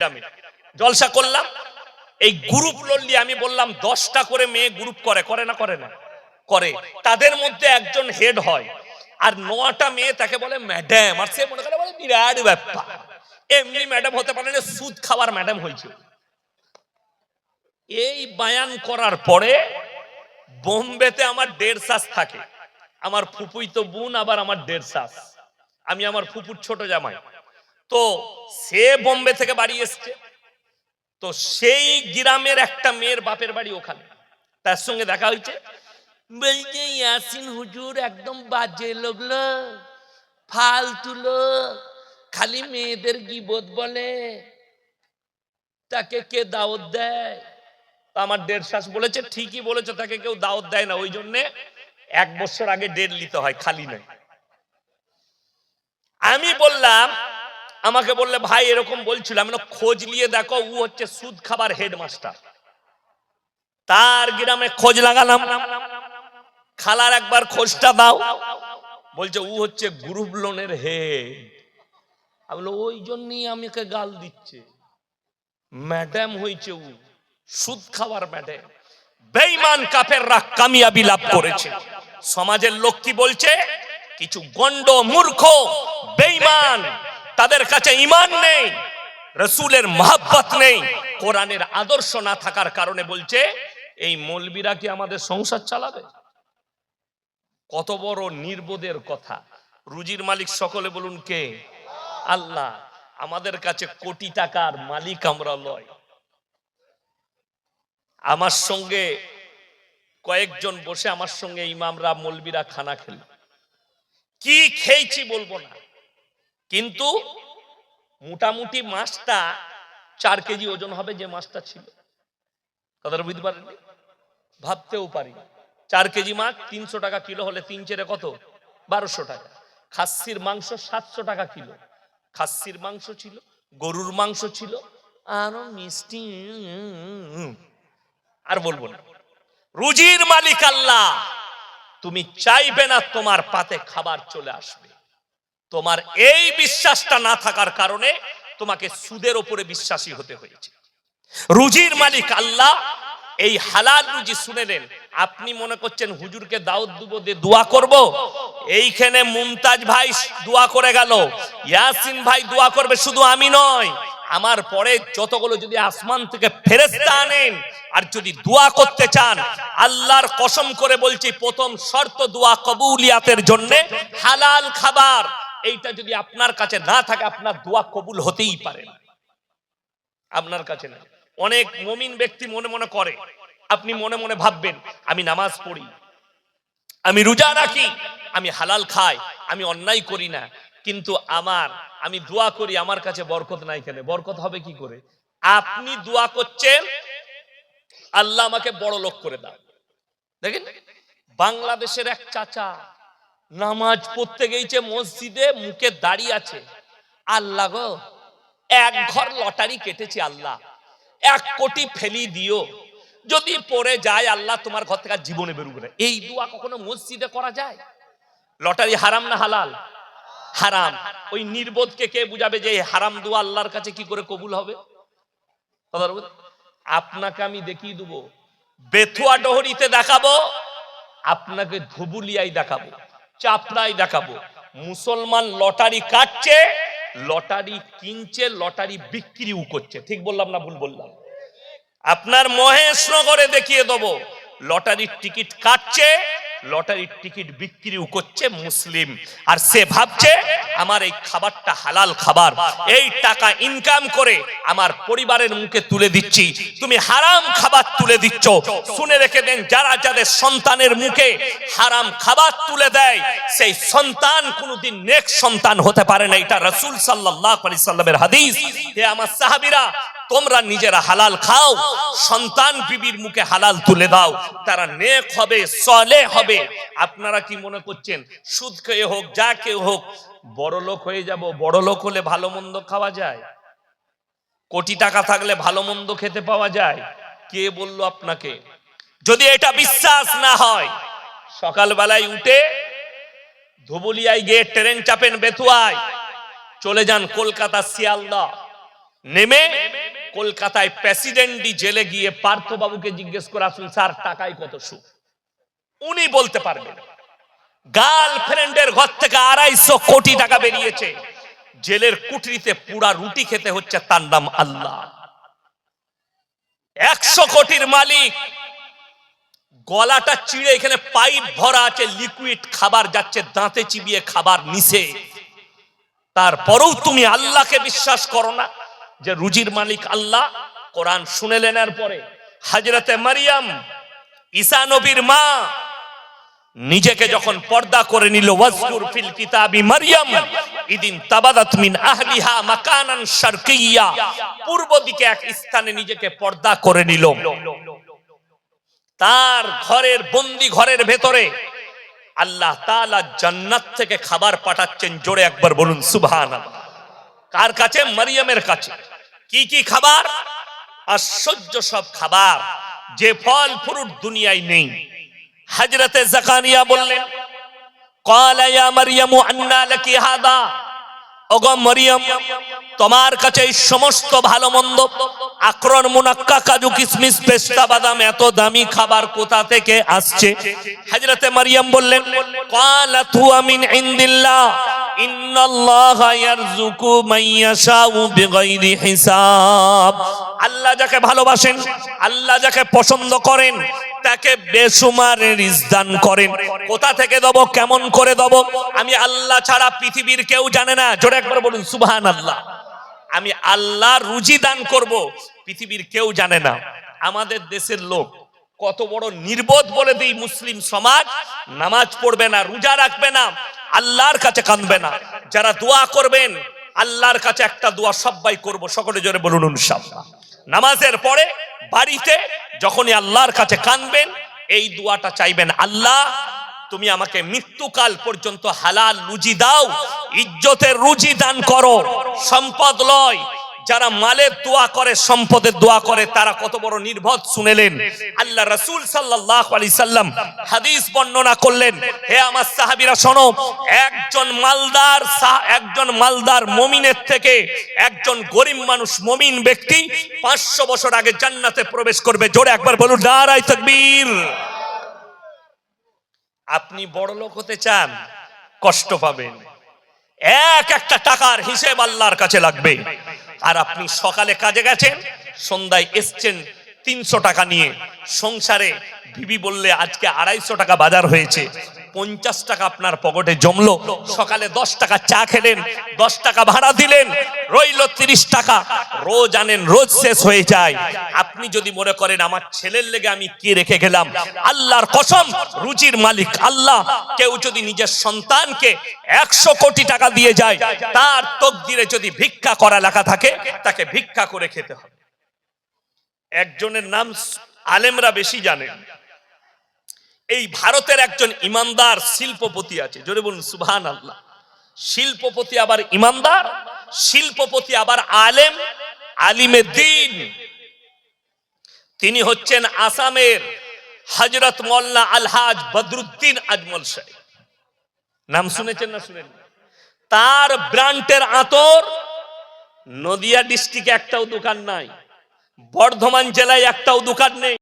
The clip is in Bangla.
আমি জলসা করলাম, এই গ্রুপ লড়লি আমি বললাম 10টা করে মেয়ে গ্রুপ করে না করে, তাদের মধ্যে একজন হেড হয় আর 9টা মেয়ে তাকে বলে ম্যাডাম, আর সে মনে করে বলে বিরাট ব্যাপার, এমনি ম্যাডাম হতে পারে না, সুদ খাওয়ার ম্যাডাম হয়েছে। এই বায়ান করার পরে বোম্বেতে আমার 1.5 শ্বাস থাকে, আমার ফুপুই তো বোন, আবার আমার 1.5 শ্বাস, আমি আমার ফুপুর ছোট জামাই। তো সে বোম্বে থেকে বাড়ি এসছে, তো সেই গ্রামের একটা মেয়ের বাপের বাড়ি ওখানে, তার সঙ্গে দেখা হয়েছে। বলছে ইয়াসিন হুজুর একদম বাজে লোকলো, ফালতু লোক, খালি মেয়েদের গীবত বলে, তাকে কে দাওয়াত দেয়? আমার 1.5 শ্বাস বলেছে ঠিকই বলেছে, তাকে কেউ দাওয়াত দেয় না, ওই জন্য 1 বছর আগে ডেট নিতে হয়, খালি নয়। আমি বললাম, আমাকে বললে ভাই এরকম বলছিল, আমি খোঁজ নিয়ে দেখো, ও হচ্ছে সুদ খাবার হেডমাস্টার। তার গ্রামে খোঁজ লাগালাম, খালার একবার খোঁজটা দাও, বলছে ও হচ্ছে গ্রুপ লোনের হেড। আমি বললাম ওই জন্যই আমাকে গাল দিচ্ছে, ম্যাডাম হয়েছে ও, সুদ খাবার ম্যাডাম। বেঈমান কাফেররা কামিয়াবি লাভ করেছে। সমাজের লোক কি বলছে? কিছু গন্ড মূর্খ বেঈমান, তাদের কাছে ঈমান নেই, রাসূলের মহব্বত নেই, কোরআনের আদর্শ না থাকার কারণে বলছে এই মৌলবীরা কি আমাদের সংসার চালাবে? কত বড় নির্বোধের কথা। রুজির মালিক সকলে বলুন কে? আল্লাহ। আমাদের কাছে কোটি টাকার মালিক আমরা লয়। আমার সঙ্গে কয়েকজন বসে, আমার সঙ্গে ইমামরা মৌলবীরা খানা খেল, কি খেয়েছি বলবো না, কিন্তু মোটামুটি মাছটা 4 কেজি ওজন হবে, যে মাছটা ছিল। কথাটা বুঝতে পারেননি? ভাবতেও পারি 4 কেজি মাছ 300 টাকা কিলো হলে 3 চেরে কত? 1200 টাকা। খাসির মাংস 700 টাকা কিলো, খাসির মাংস ছিল, গরুর মাংস ছিল, আরো মিষ্টি, আর বলবো না। রুজির মালিক আল্লাহ, তুমি চাইবে না তোমার পাতে খাবার চলে আসবে। তোমার এই বিশ্বাসটা না থাকার কারণে তোমাকে সুদের উপরে বিশ্বাসী হতে হয়েছে। রুজির মালিক আল্লাহ, এই হালাল রুজি শুনে নেন। আপনি মনে করছেন হুজুরকে দাওয়াত দেব, দিয়ে দোয়া করব, এইখানে মুমতাজ ভাই দোয়া করে গেল, ইয়াসিন ভাই দোয়া করবে, শুধু আমি নয়, আমার পরে যতগুলো যদি আসমান থেকে ফেরেশতা আনেন আর যদি দোয়া করতে চান, আল্লাহর কসম করে বলছি, প্রথম শর্ত দোয়া কবুলিয়াতের জন্য হালাল খাবার, এইটা যদি আপনার কাছে না থাকে, আপনার দোয়া কবুল হতেই পারে না। আপনার কাছে না। অনেক মুমিন ব্যক্তি মনে মনে করে, আপনি মনে মনে ভাববেন আমি নামাজ পড়ি, আমি রোজা রাখি, আমি হালাল খাই, আমি অন্যায় করি না, কিন্তু আমি দোয়া করি, আমার কাছে বরকত নাই কেন? বরকত হবে কি করে? আপনি দোয়া করছেন আল্লাহ আমাকে বড় লোক করে দাও। দেখেন, বাংলাদেশের এক চাচা নামাজ পড়তে গিয়েছে মসজিদে, মুখে দাঁড়িয়ে আছে, আল্লাহ গো 1 ঘর লটারি কেটেছি, আল্লাহ 1 কোটি ফেলি দিও, যদি পড়ে যায় আল্লাহ তোমার ঘর থেকে জীবনে বেরোবে না। এই দোয়া কখনো মসজিদে করা যায়? লটারি হারাম না হালাল? হারাম। ওই নির্বোধকে কে বুঝাবে যে এই হারাম দোয়া আল্লাহর কাছে কি করে কবুল হবে? আপনাকে আমি দেখিয়ে দেবো, বেথুয়া ডহরিতে দেখাবো, আপনাকে ধুবুলিয়ায় দেখাবো, চাপড়ায় দেখাবো, মুসলমান লটারি কাটছে, লটারি কিনছে, লটারি বিক্রিও করছে। ঠিক বললাম না ভুল বললাম? আপনার মহেশনগরে দেখিয়ে দেবো, লটারির টিকিট কাটছে, লটারির টিকিট বিক্রিও করছে মুসলিম, আর সে ভাবছে আমার এই খাবারটা হালাল খাবার, এই টাকা ইনকাম করে আমার পরিবারের মুখে তুলে দিচ্ছি। তুমি হারাম খাবার তুলে দিচ্ছ। শুনে রেখে দেন, যারা যাদের সন্তানের মুখে হারাম খাবার তুলে দেয়, সেই সন্তান কোনোদিন নেক সন্তান হতে পারে না। এটা রাসূল সাল্লাল্লাহু আলাইহি সাল্লামের হাদিস। হে আমার সাহাবীরা, তোমরা নিজেরা হালাল খাও, সন্তান বিবির মুখে হালাল তুলে দাও, তারা নেক হবে, সালেহ হবে। আপনারা কি মনে করছেন সুদ খেয়ে হোক, যা খেয়ে হোক, বড় লোক হয়ে যাব? বড় লোক হলে ভালো মন্দ খাওয়া যায়? কোটি টাকা থাকলে ভালো মন্দ খেতে পাওয়া যায়? কে বললো আপনাকে? যদি এটা বিশ্বাস না হয়, সকালবেলায় উঠে ধুবুলিয়ায় গিয়ে ট্রেন চাপেন, বেথুয়ায় চলে যান কলকাতা শিয়ালদা, নেমে কলকাতায় প্রেসিডেন্টি জেলে গিয়ে পার্থবাবুকে জিজ্ঞেস করে আসুন, স্যার টাকায় কত সুদ? উনি বলতে পারবেন। গার্লফ্রেন্ডের ঘর থেকে 250 কোটি টাকা বেরিয়েছে, জেলের কুঠরিতে পুরা রুটি খেতে হচ্ছে, তার নাম আল্লাহ। 100 কোটির মালিক, গলাটা চিড়ে এখানে পাইপ ভরা আছে, লিকুইড খাবার যাচ্ছে, দাঁতে চিবিয়ে খাবার নিছে, তারপরেও তুমি আল্লাহকে বিশ্বাস করো না যে রুজির মালিক আল্লাহ? কোরআন শুনেলেন এর পরে হযরতে মারিয়াম ঈসা নবীর মা নিজেকে যখন পর্দা করে নিল, ওয়াজকুর ফিল কিতাবি মারিয়াম ইদিন তাবাদাত মিন আহলিহা মাকানান শারকিয়্যা, পূর্ব দিকে এক স্থানে নিজেকে পর্দা করে নিল। তার ঘরের বন্দি ঘরের ভেতরে আল্লাহ তাআলা জান্নাত থেকে খাবার পাঠাচ্ছেন। জোরে একবার বলুন সুবহানাল্লাহ। কার কাছে? মারিয়ামের কাছে। কি কি খাবার? আশ্চর্য সব খাবার, যে ফল ফ্রুট দুনিয়ায় নেই। হযরতে জাকারিয়া বললেন, ক্বালা ইয়া মারইয়ামু আন্না লাকি হাদা, ওগো মারইয়াম, তোমার কাছে এই সমস্ত ভালো মন্দ, আকরন মুনাক্কা, কাজু কিশমিশ পেস্তা বাদাম, এত দামি খাবার কোথা থেকে আসছে? হযরতে মারইয়াম বললেন, ক্বালাত হুয়া মিন ইনদিল্লাহ ইন্নাল্লাহা ইয়ারযুকু মান ইয়াশাউ বিগাইরি হিসাব। আল্লাহ যাকে ভালোবাসেন, আল্লাহ যাকে পছন্দ করেন, তাকে বেসুমার রিজক দান করেন। কোথা থেকে দেব, কেমন করে দেব, আমি আল্লাহ ছাড়া পৃথিবীর কেউ জানে না। জোরে একবার বলুন সুবহানাল্লাহ। আমি আল্লাহ রুজি দান করব, পৃথিবীর কেউ জানে না। আমাদের দেশের লোক কত বড় নির্বোধ বলে দিই, মুসলিম সমাজ নামাজ পড়বে না, রোজা রাখবে না, আল্লাহর কাছে কাঁদবে না। যারা দোয়া করবেন আল্লাহর কাছে একটা দোয়া সবাই করব, সকলে জোরে বলুন ইনশাআল্লাহ। নামাজের পরে বাড়িতে যখনই আল্লাহর কাছে কাঁদবেন, এই দোয়াটা চাইবেন, আল্লাহ তুমি আমাকে মৃত্যুকাল পর্যন্ত হালাল রুজি দাও, ইজ্জতের রুজি দান করো, সম্পদ লয়। যারা মালের দোয়া করে, সম্পদের দোয়া করে, তারা কত বড় নির্বোধ শুনেলেন। আল্লাহ রাসূল সাল্লাল্লাহু আলাইহি সাল্লাম হাদিস বর্ণনা করলেন, হে আমার সাহাবীরা শোনো, একজন মালদার মুমিনের থেকে একজন গরিব মানুষ মুমিন ব্যক্তি 500 বছর আগে জান্নাতে প্রবেশ করবে। জোরে একবার বলুন নারায়ে তাকবীর। আপনি বড় লোক হতে চান, কষ্ট পাবেন, একটা টাকার হিসেব আল্লাহর কাছে লাগবে। আর আপনি সকালে কাজে গেছেন, সন্ধ্যায় এসছেন 300 টাকা নিয়ে, সংসারে বিবি বললে আজকে 250 টাকা বাজার হয়েছে, 50 টাকা আপনার পকেটে জমলো। সকালে 10 টাকা চা খেলেন, 10 টাকা ভাড়া দিলেন, রইল 30 টাকা। রোজ আনেন, রোজ শেষ হয়ে যায়। আপনি যদি মনে করেন আমার ছেলের লেগে আমি কি রেখে গেলাম, আল্লাহর কসম, রুজির মালিক আল্লাহ। কেউ যদি নিজের সন্তানকে 100 কোটি টাকা দিয়ে যায়, তার তকদিরে যদি ভিক্ষা করা লেখা থাকে, তাকে ভিক্ষা করে খেতে হবে। একজনের নাম আলেমরা বেশি জানেন। এই ভারতের একজন ইমানদার শিল্পপতি আছে, জোরে বলুন সুবহানাল্লাহ। শিল্পপতি আবার ইমানদার, শিল্পপতি আবার আলেম, আলিমে দ্বীন। তিনি হচ্ছেন আসামের হযরত মাওলানা আলহাজ বদরুদ্দিন আজমল সাহেব। নাম শুনেছেন না শুনেন? তার ব্র্যান্ডের আতর নদিয়া ডিস্ট্রিক্টে একটাও দোকান নাই, বর্ধমান জেলায় একটাও দোকান নেই।